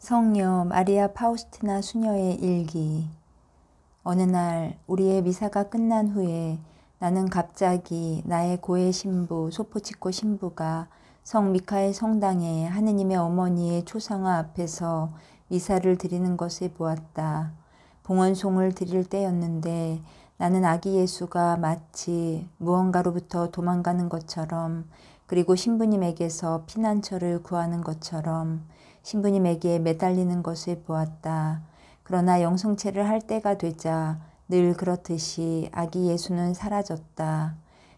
성녀 마리아 파우스티나 수녀의 일기. 어느 날 우리의 미사가 끝난 후에 나는 갑자기 나의 고해 신부 소포치코 신부가 성 미카엘 성당에 하느님의 어머니의 초상화 앞에서 미사를 드리는 것을 보았다. 봉헌송을 드릴 때였는데 나는 아기 예수가 마치 무언가로부터 도망가는 것처럼, 그리고 신부님에게서 피난처를 구하는 것처럼 신부님에게 매달리는 것을 보았다. 그러나 영성체를 할 때가 되자 늘 그렇듯이 아기 예수는 사라졌다.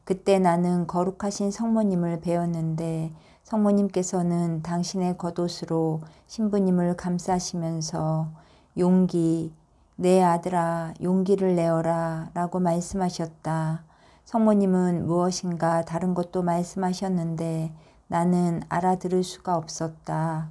그때 나는 거룩하신 성모님을 배웠는데 성모님께서는 당신의 겉옷으로 신부님을 감싸시면서 용기, 내 아들아 용기를 내어라 라고 말씀하셨다. 성모님은 무엇인가 다른 것도 말씀하셨는데 나는 알아들을 수가 없었다.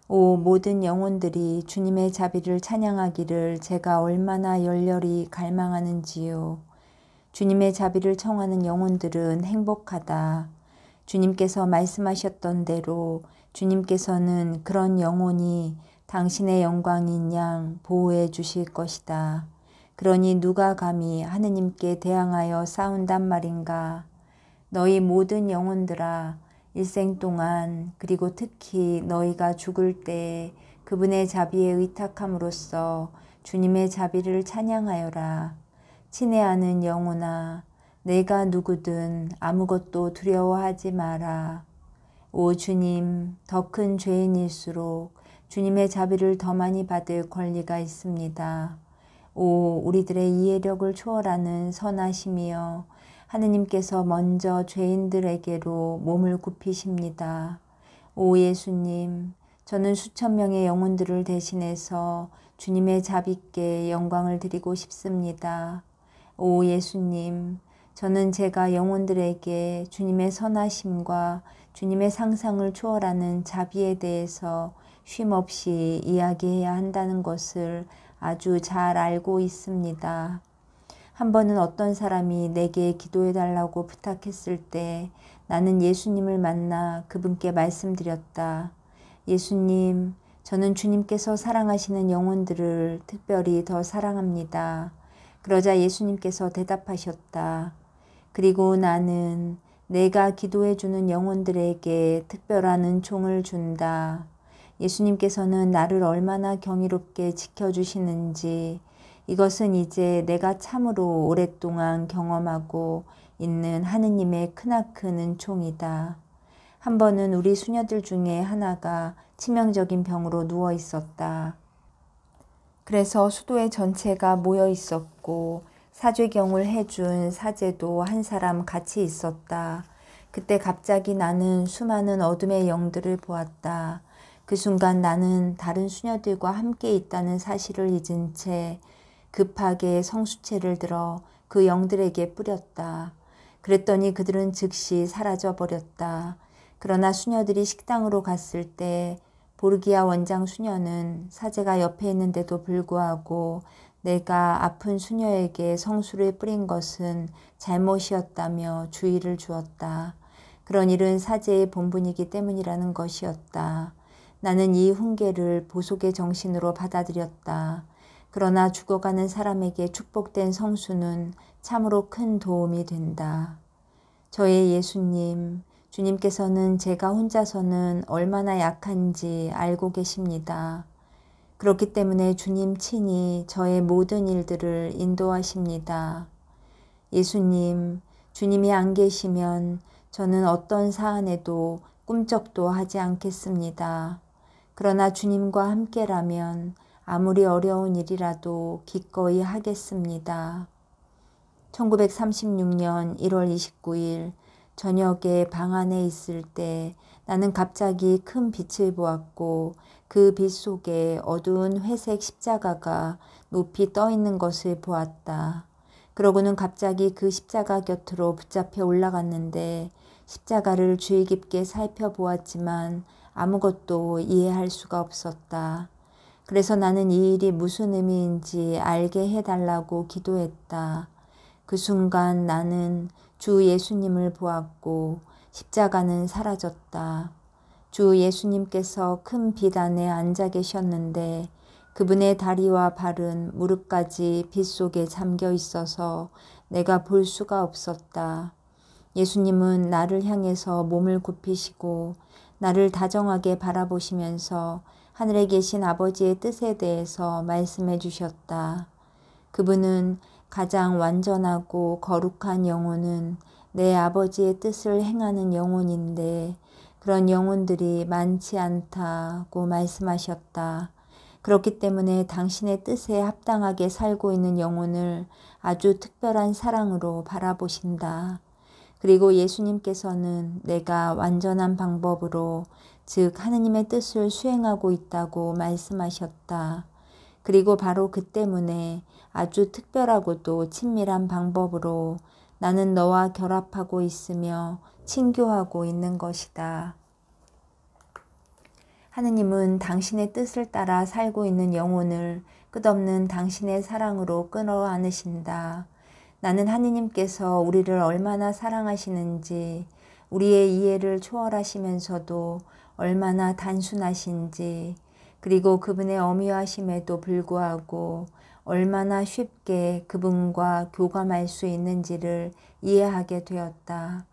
오 모든 영혼들이 주님의 자비를 찬양하기를 제가 얼마나 열렬히 갈망하는지요. 주님의 자비를 청하는 영혼들은 행복하다. 주님께서 말씀하셨던 대로 주님께서는 그런 영혼이 당신의 영광인 양 보호해 주실 것이다. 그러니 누가 감히 하느님께 대항하여 싸운단 말인가. 너희 모든 영혼들아, 일생 동안 그리고 특히 너희가 죽을 때 그분의 자비에 의탁함으로써 주님의 자비를 찬양하여라. 친애하는 영혼아, 내가 누구든 아무것도 두려워하지 마라. 오 주님, 더 큰 죄인일수록 주님의 자비를 더 많이 받을 권리가 있습니다. 오 우리들의 이해력을 초월하는 선하심이여, 하느님께서 먼저 죄인들에게로 몸을 굽히십니다. 오 예수님, 저는 수천 명의 영혼들을 대신해서 주님의 자비께 영광을 드리고 싶습니다. 오 예수님, 저는 제가 영혼들에게 주님의 선하심과 주님의 상상을 초월하는 자비에 대해서 쉼없이 이야기해야 한다는 것을 아주 잘 알고 있습니다. 한 번은 어떤 사람이 내게 기도해 달라고 부탁했을 때 나는 예수님을 만나 그분께 말씀드렸다. 예수님, 저는 주님께서 사랑하시는 영혼들을 특별히 더 사랑합니다. 그러자 예수님께서 대답하셨다. 그리고 나는 내가 기도해 주는 영혼들에게 특별한 은총을 준다. 예수님께서는 나를 얼마나 경이롭게 지켜주시는지, 이것은 이제 내가 참으로 오랫동안 경험하고 있는 하느님의 크나큰 은총이다. 한 번은 우리 수녀들 중에 하나가 치명적인 병으로 누워 있었다. 그래서 수도회 전체가 모여 있었고 사죄경을 해준 사제도 한 사람 같이 있었다. 그때 갑자기 나는 수많은 어둠의 영들을 보았다. 그 순간 나는 다른 수녀들과 함께 있다는 사실을 잊은 채 급하게 성수채를 들어 그 영들에게 뿌렸다. 그랬더니 그들은 즉시 사라져 버렸다. 그러나 수녀들이 식당으로 갔을 때 보르기아 원장 수녀는 사제가 옆에 있는데도 불구하고 내가 아픈 수녀에게 성수를 뿌린 것은 잘못이었다며 주의를 주었다. 그런 일은 사제의 본분이기 때문이라는 것이었다. 나는 이 훈계를 보속의 정신으로 받아들였다. 그러나 죽어가는 사람에게 축복된 성수는 참으로 큰 도움이 된다. 저의 예수님, 주님께서는 제가 혼자서는 얼마나 약한지 알고 계십니다. 그렇기 때문에 주님 친히 저의 모든 일들을 인도하십니다. 예수님, 주님이 안 계시면 저는 어떤 사안에도 꿈쩍도 하지 않겠습니다. 그러나 주님과 함께라면 아무리 어려운 일이라도 기꺼이 하겠습니다. 1936년 1월 29일 저녁에 방 안에 있을 때 나는 갑자기 큰 빛을 보았고 그 빛 속에 어두운 회색 십자가가 높이 떠 있는 것을 보았다. 그러고는 갑자기 그 십자가 곁으로 붙잡혀 올라갔는데 십자가를 주의 깊게 살펴보았지만 아무것도 이해할 수가 없었다. 그래서 나는 이 일이 무슨 의미인지 알게 해달라고 기도했다. 그 순간 나는 주 예수님을 보았고 십자가는 사라졌다. 주 예수님께서 큰 빛 안에 앉아 계셨는데 그분의 다리와 발은 무릎까지 빛 속에 잠겨 있어서 내가 볼 수가 없었다. 예수님은 나를 향해서 몸을 굽히시고 나를 다정하게 바라보시면서 하늘에 계신 아버지의 뜻에 대해서 말씀해 주셨다. 그분은 가장 완전하고 거룩한 영혼은 내 아버지의 뜻을 행하는 영혼인데 그런 영혼들이 많지 않다고 말씀하셨다. 그렇기 때문에 당신의 뜻에 합당하게 살고 있는 영혼을 아주 특별한 사랑으로 바라보신다. 그리고 예수님께서는 내가 완전한 방법으로 즉 하느님의 뜻을 수행하고 있다고 말씀하셨다. 그리고 바로 그 때문에 아주 특별하고도 친밀한 방법으로 나는 너와 결합하고 있으며 친교하고 있는 것이다. 하느님은 당신의 뜻을 따라 살고 있는 영혼을 끝없는 당신의 사랑으로 끌어안으신다. 나는 하느님께서 우리를 얼마나 사랑하시는지, 우리의 이해를 초월하시면서도 얼마나 단순하신지, 그리고 그분의 어미하심에도 불구하고 얼마나 쉽게 그분과 교감할 수 있는지를 이해하게 되었다.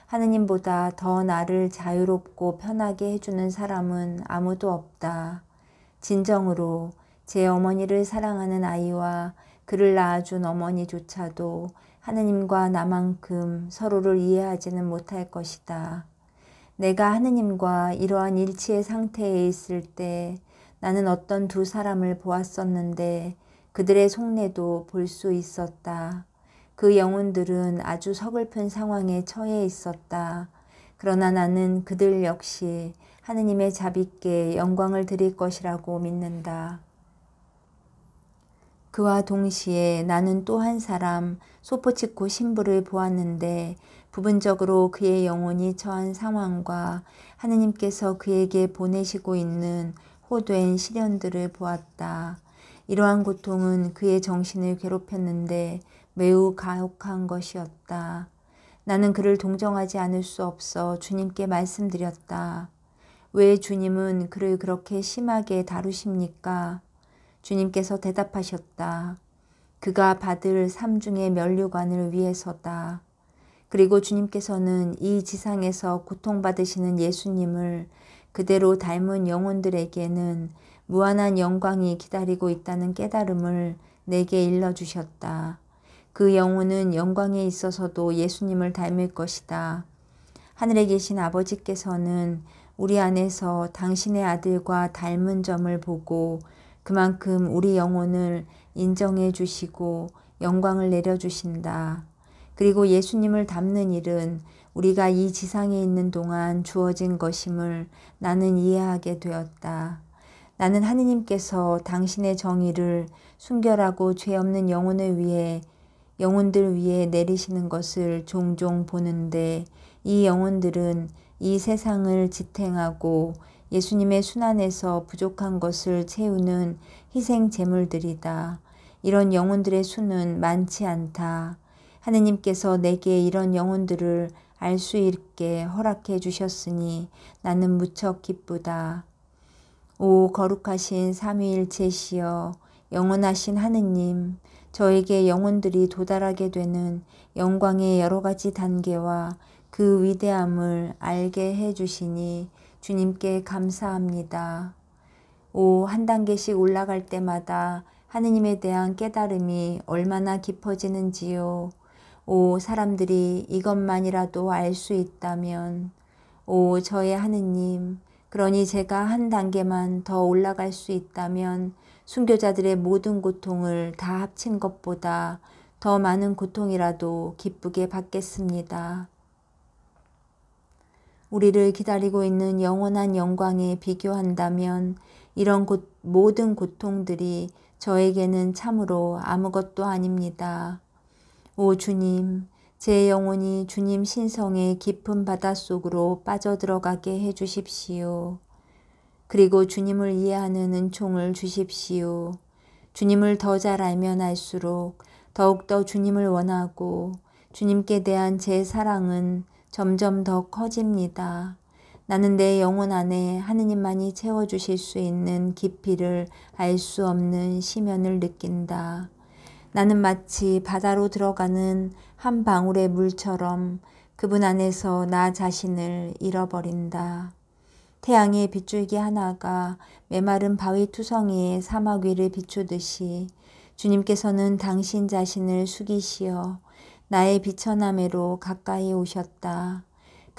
하느님보다 더 나를 자유롭고 편하게 해주는 사람은 아무도 없다. 진정으로 제 어머니를 사랑하는 아이와 그를 낳아준 어머니조차도 하느님과 나만큼 서로를 이해하지는 못할 것이다. 내가 하느님과 이러한 일치의 상태에 있을 때 나는 어떤 두 사람을 보았었는데 그들의 속내도 볼 수 있었다. 그 영혼들은 아주 서글픈 상황에 처해 있었다. 그러나 나는 그들 역시 하느님의 자비께 영광을 드릴 것이라고 믿는다. 그와 동시에 나는 또 한 사람 소포치코 신부를 보았는데 부분적으로 그의 영혼이 처한 상황과 하느님께서 그에게 보내시고 있는 호된 시련들을 보았다. 이러한 고통은 그의 정신을 괴롭혔는데 매우 가혹한 것이었다. 나는 그를 동정하지 않을 수 없어 주님께 말씀드렸다. 왜 주님은 그를 그렇게 심하게 다루십니까? 주님께서 대답하셨다. 그가 받을 삼중의 면류관을 위해서다. 그리고 주님께서는 이 지상에서 고통받으시는 예수님을 그대로 닮은 영혼들에게는 무한한 영광이 기다리고 있다는 깨달음을 내게 일러주셨다. 그 영혼은 영광에 있어서도 예수님을 닮을 것이다. 하늘에 계신 아버지께서는 우리 안에서 당신의 아들과 닮은 점을 보고 그만큼 우리 영혼을 인정해 주시고 영광을 내려주신다. 그리고 예수님을 닮는 일은 우리가 이 지상에 있는 동안 주어진 것임을 나는 이해하게 되었다. 나는 하느님께서 당신의 정의를 순결하고 죄 없는 영혼들 위해 내리시는 것을 종종 보는데 이 영혼들은 이 세상을 지탱하고 예수님의 순환에서 부족한 것을 채우는 희생 제물들이다. 이런 영혼들의 수는 많지 않다. 하느님께서 내게 이런 영혼들을 알 수 있게 허락해 주셨으니 나는 무척 기쁘다. 오 거룩하신 삼위일체시여 영원하신 하느님, 저에게 영혼들이 도달하게 되는 영광의 여러 가지 단계와 그 위대함을 알게 해 주시니 주님께 감사합니다. 오, 한 단계씩 올라갈 때마다 하느님에 대한 깨달음이 얼마나 깊어지는지요. 오, 사람들이 이것만이라도 알 수 있다면, 오, 저의 하느님, 그러니 제가 한 단계만 더 올라갈 수 있다면 순교자들의 모든 고통을 다 합친 것보다 더 많은 고통이라도 기쁘게 받겠습니다. 우리를 기다리고 있는 영원한 영광에 비교한다면 이런 모든 고통들이 저에게는 참으로 아무것도 아닙니다. 오 주님, 제 영혼이 주님 신성의 깊은 바닷속으로 빠져들어가게 해주십시오. 그리고 주님을 이해하는 은총을 주십시오. 주님을 더 잘 알면 알수록 더욱더 주님을 원하고 주님께 대한 제 사랑은 점점 더 커집니다. 나는 내 영혼 안에 하느님만이 채워주실 수 있는 깊이를 알 수 없는 시면을 느낀다. 나는 마치 바다로 들어가는 한 방울의 물처럼 그분 안에서 나 자신을 잃어버린다. 태양의 빗줄기 하나가 메마른 바위 투성이의 사막 위를 비추듯이 주님께서는 당신 자신을 숙이시어 나의 비천함에로 가까이 오셨다.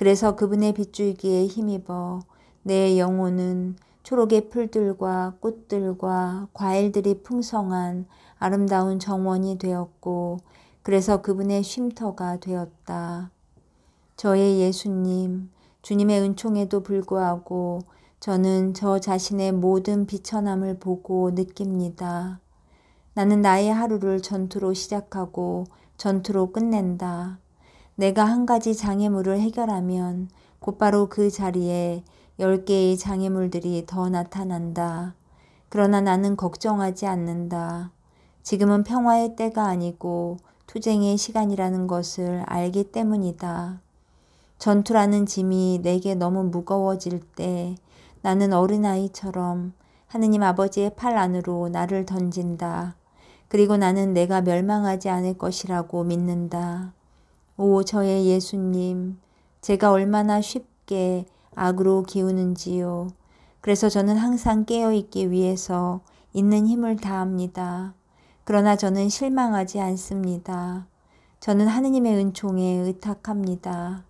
그래서 그분의 빗줄기에 힘입어 내 영혼은 초록의 풀들과 꽃들과 과일들이 풍성한 아름다운 정원이 되었고, 그래서 그분의 쉼터가 되었다. 저의 예수님, 주님의 은총에도 불구하고 저는 저 자신의 모든 비천함을 보고 느낍니다. 나는 나의 하루를 전투로 시작하고 전투로 끝낸다. 내가 한 가지 장애물을 해결하면 곧바로 그 자리에 10개의 장애물들이 더 나타난다. 그러나 나는 걱정하지 않는다. 지금은 평화의 때가 아니고 투쟁의 시간이라는 것을 알기 때문이다. 전투라는 짐이 내게 너무 무거워질 때 나는 어린아이처럼 하느님 아버지의 팔 안으로 나를 던진다. 그리고 나는 내가 멸망하지 않을 것이라고 믿는다. 오, 저의 예수님, 제가 얼마나 쉽게 악으로 기우는지요. 그래서 저는 항상 깨어있기 위해서 있는 힘을 다합니다. 그러나 저는 실망하지 않습니다. 저는 하느님의 은총에 의탁합니다.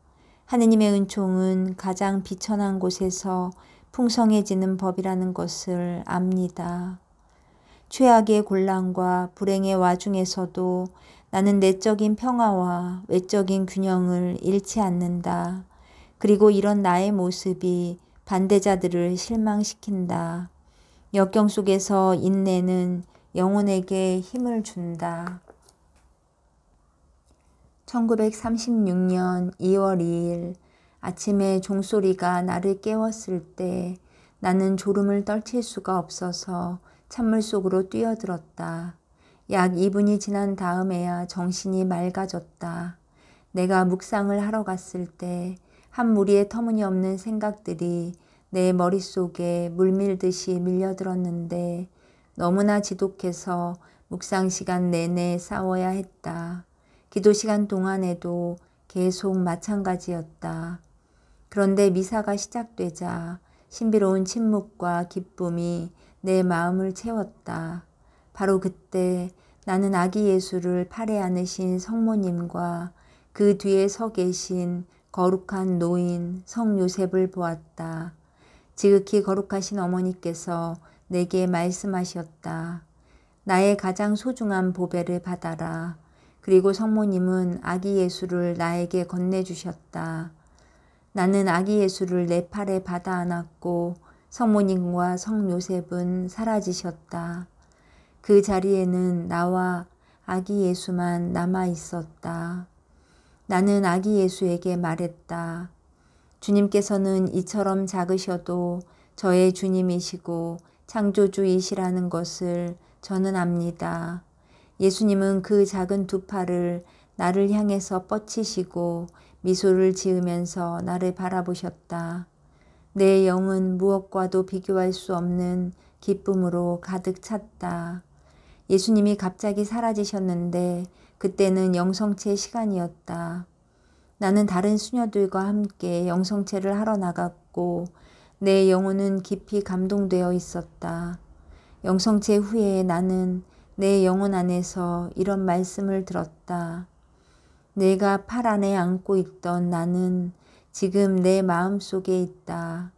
하느님의 은총은 가장 비천한 곳에서 풍성해지는 법이라는 것을 압니다. 최악의 곤란과 불행의 와중에서도 나는 내적인 평화와 외적인 균형을 잃지 않는다. 그리고 이런 나의 모습이 반대자들을 실망시킨다. 역경 속에서 인내는 영혼에게 힘을 준다. 1936년 2월 2일 아침에 종소리가 나를 깨웠을 때 나는 졸음을 떨칠 수가 없어서 찬물 속으로 뛰어들었다. 약 2분이 지난 다음에야 정신이 맑아졌다. 내가 묵상을 하러 갔을 때 한 무리의 터무니없는 생각들이 내 머릿속에 물밀듯이 밀려들었는데 너무나 지독해서 묵상 시간 내내 싸워야 했다. 기도 시간 동안에도 계속 마찬가지였다. 그런데 미사가 시작되자 신비로운 침묵과 기쁨이 내 마음을 채웠다. 바로 그때 나는 아기 예수를 팔에 안으신 성모님과 그 뒤에 서 계신 거룩한 노인 성 요셉을 보았다. 지극히 거룩하신 어머니께서 내게 말씀하셨다. 나의 가장 소중한 보배를 받아라. 그리고 성모님은 아기 예수를 나에게 건네주셨다. 나는 아기 예수를 내 팔에 받아 안았고 성모님과 성 요셉은 사라지셨다. 그 자리에는 나와 아기 예수만 남아 있었다. 나는 아기 예수에게 말했다. 주님께서는 이처럼 작으셔도 저의 주님이시고 창조주이시라는 것을 저는 압니다. 예수님은 그 작은 두 팔을 나를 향해서 뻗치시고 미소를 지으면서 나를 바라보셨다. 내 영은 무엇과도 비교할 수 없는 기쁨으로 가득 찼다. 예수님이 갑자기 사라지셨는데 그때는 영성체 시간이었다. 나는 다른 수녀들과 함께 영성체를 하러 나갔고 내 영혼은 깊이 감동되어 있었다. 영성체 후에 나는 내 영혼 안에서 이런 말씀을 들었다. 내가 팔 안에 안고 있던 나는 지금 내 마음 속에 있다.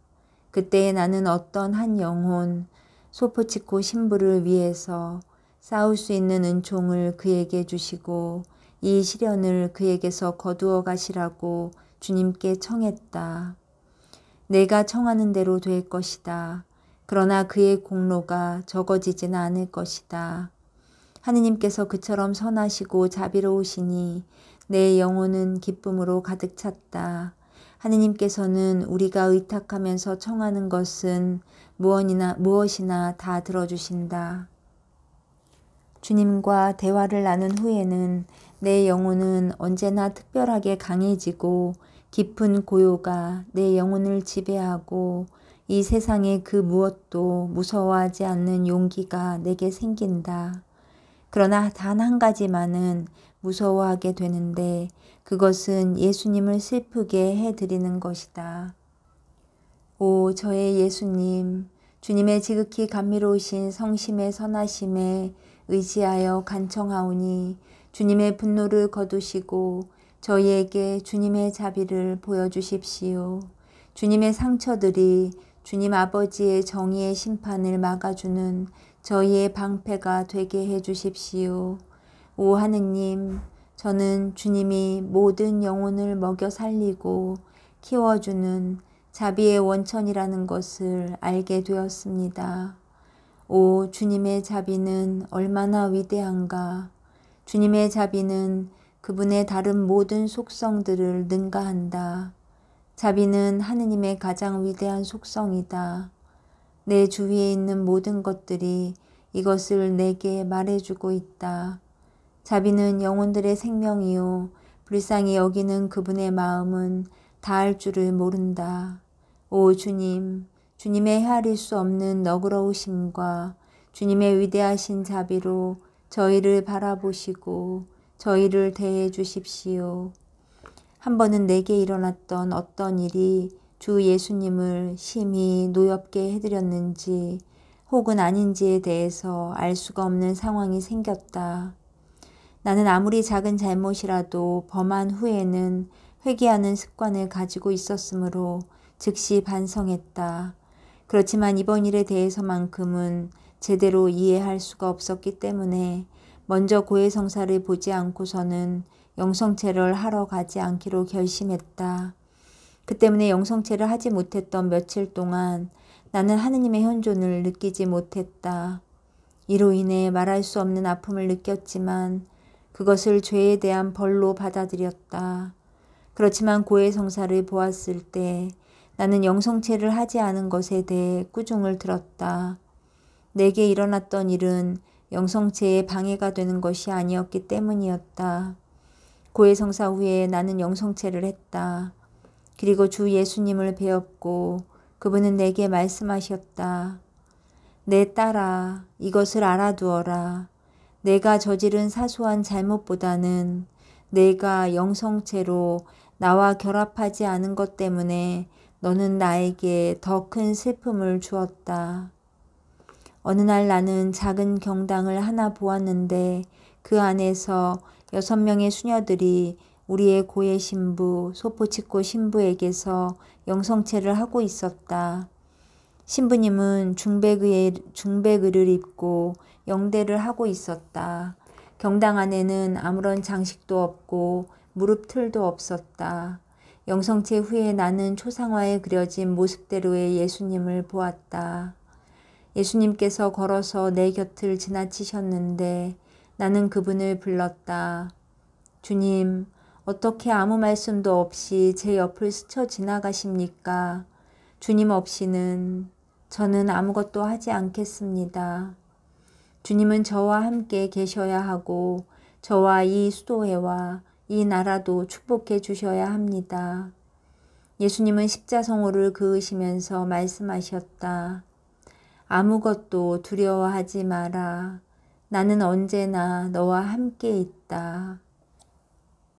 그때 나는 어떤 한 영혼, 소포치코 신부를 위해서 싸울 수 있는 은총을 그에게 주시고 이 시련을 그에게서 거두어 가시라고 주님께 청했다. 내가 청하는 대로 될 것이다. 그러나 그의 공로가 적어지지는 않을 것이다. 하느님께서 그처럼 선하시고 자비로우시니 내 영혼은 기쁨으로 가득 찼다. 하느님께서는 우리가 의탁하면서 청하는 것은 무엇이나 다 들어주신다. 주님과 대화를 나눈 후에는 내 영혼은 언제나 특별하게 강해지고 깊은 고요가 내 영혼을 지배하고 이 세상의 그 무엇도 무서워하지 않는 용기가 내게 생긴다. 그러나 단 한 가지만은 무서워하게 되는데 그것은 예수님을 슬프게 해드리는 것이다. 오 저의 예수님, 주님의 지극히 감미로우신 성심의 선하심에 의지하여 간청하오니 주님의 분노를 거두시고 저희에게 주님의 자비를 보여주십시오. 주님의 상처들이 주님 아버지의 정의의 심판을 막아주는 저희의 방패가 되게 해주십시오. 오 하느님, 저는 주님이 모든 영혼을 먹여 살리고 키워주는 자비의 원천이라는 것을 알게 되었습니다. 오 주님의 자비는 얼마나 위대한가. 주님의 자비는 그분의 다른 모든 속성들을 능가한다. 자비는 하느님의 가장 위대한 속성이다. 내 주위에 있는 모든 것들이 이것을 내게 말해주고 있다. 자비는 영혼들의 생명이요 불쌍히 여기는 그분의 마음은 다할 줄을 모른다. 오 주님, 주님의 헤아릴 수 없는 너그러우심과 주님의 위대하신 자비로 저희를 바라보시고 저희를 대해 주십시오. 한 번은 내게 일어났던 어떤 일이 주 예수님을 심히 노엽게 해드렸는지 혹은 아닌지에 대해서 알 수가 없는 상황이 생겼다. 나는 아무리 작은 잘못이라도 범한 후에는 회개하는 습관을 가지고 있었으므로 즉시 반성했다. 그렇지만 이번 일에 대해서만큼은 제대로 이해할 수가 없었기 때문에 먼저 고해성사를 보지 않고서는 영성체를 하러 가지 않기로 결심했다. 그 때문에 영성체를 하지 못했던 며칠 동안 나는 하느님의 현존을 느끼지 못했다. 이로 인해 말할 수 없는 아픔을 느꼈지만 그것을 죄에 대한 벌로 받아들였다. 그렇지만 고해성사를 보았을 때 나는 영성체를 하지 않은 것에 대해 꾸중을 들었다. 내게 일어났던 일은 영성체에 방해가 되는 것이 아니었기 때문이었다. 고해성사 후에 나는 영성체를 했다. 그리고 주 예수님을 배웠고 그분은 내게 말씀하셨다. 내 딸아, 이것을 알아두어라. 내가 저지른 사소한 잘못보다는 내가 영성체로 나와 결합하지 않은 것 때문에 너는 나에게 더 큰 슬픔을 주었다. 어느 날 나는 작은 경당을 하나 보았는데 그 안에서 6명의 수녀들이 우리의 고해 신부 소포치코 신부에게서 영성체를 하고 있었다. 신부님은 중백의를 입고 영대를 하고 있었다. 경당 안에는 아무런 장식도 없고 무릎 틀도 없었다. 영성체 후에 나는 초상화에 그려진 모습대로의 예수님을 보았다. 예수님께서 걸어서 내 곁을 지나치셨는데 나는 그분을 불렀다. 주님, 어떻게 아무 말씀도 없이 제 옆을 스쳐 지나가십니까? 주님 없이는 저는 아무것도 하지 않겠습니다. 주님은 저와 함께 계셔야 하고 저와 이 수도회와 이 나라도 축복해 주셔야 합니다. 예수님은 십자성호를 그으시면서 말씀하셨다. 아무것도 두려워하지 마라. 나는 언제나 너와 함께 있다.